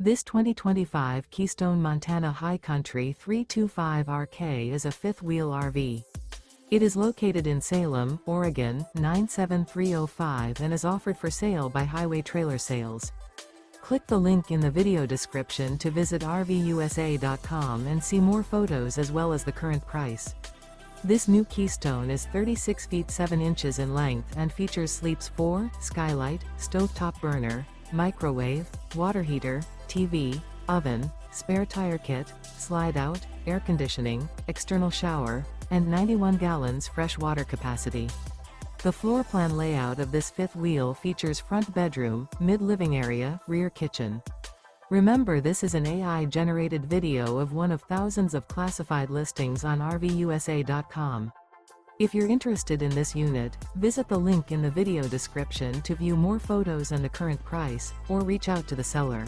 This 2025 Keystone Montana High Country 325RK is a fifth-wheel RV. It is located in Salem, Oregon, 97305 and is offered for sale by Highway Trailer Sales. Click the link in the video description to visit RVUSA.com and see more photos as well as the current price. This new Keystone is 36 feet 7 inches in length and features sleeps 4, Skylight, stovetop burner, microwave, water heater, TV, oven, spare tire kit, slide-out, air conditioning, external shower, and 91 gallons fresh water capacity. The floor plan layout of this fifth wheel features front bedroom, mid-living area, rear kitchen. Remember, this is an AI-generated video of one of thousands of classified listings on RVUSA.com. If you're interested in this unit, visit the link in the video description to view more photos and the current price, or reach out to the seller.